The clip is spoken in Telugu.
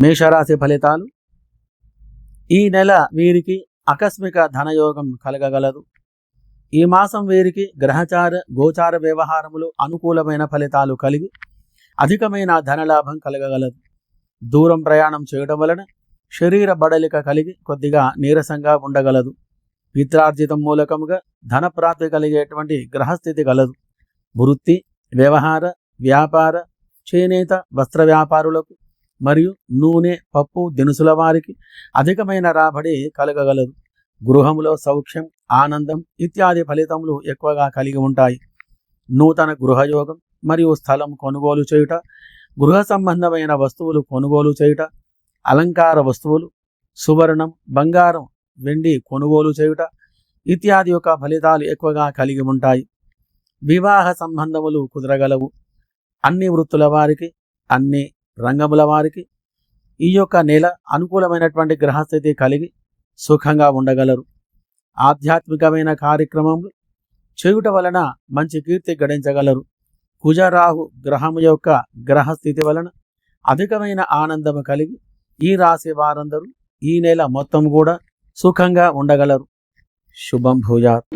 మేషరాశి ఫలితాలు. ఈ నెల వీరికి ఆకస్మిక ధనయోగం కలగగలదు. ఈ మాసం వీరికి గ్రహచార గోచార వ్యవహారములు అనుకూలమైన ఫలితాలు కలిగి అధికమైన ధనలాభం కలగగలదు. దూరం ప్రయాణం చేయడం వలన శరీర బడలిక కలిగి కొద్దిగా నీరసంగా ఉండగలదు. పిత్రార్జితం మూలకముగా ధన ప్రాప్తి కలిగేటువంటి గ్రహస్థితి కలదు. వృత్తి, వ్యవహార, వ్యాపార, చేనేత వస్త్ర వ్యాపారులకు మరియు నూనె, పప్పు దినుసుల వారికి అధికమైన రాబడి కలగగలదు. గృహంలో సౌఖ్యం, ఆనందం ఇత్యాది ఫలితములు ఎక్కువగా కలిగి ఉంటాయి. నూతన గృహయోగం మరియు స్థలం కొనుగోలు చేయుట, గృహ సంబంధమైన వస్తువులు కొనుగోలు చేయుట, అలంకార వస్తువులు, సువర్ణం, బంగారం, వెండి కొనుగోలు చేయుట ఇత్యాది యొక్క ఫలితాలు ఎక్కువగా కలిగి ఉంటాయి. వివాహ సంబంధములు కుదరగలవు. అన్ని వృత్తుల వారికి, అన్ని రంగముల వారికి ఈ యొక్క నెల అనుకూలమైనటువంటి గ్రహస్థితి కలిగి సుఖంగా ఉండగలరు. ఆధ్యాత్మికమైన కార్యక్రమములు చేయుట వలన మంచి కీర్తి గడించగలరు. కుజరాహు గ్రహము యొక్క గ్రహస్థితి వలన అధికమైన ఆనందము కలిగి ఈ రాశి వారందరూ ఈ నెల మొత్తం కూడా సుఖంగా ఉండగలరు. శుభం భూయాత్.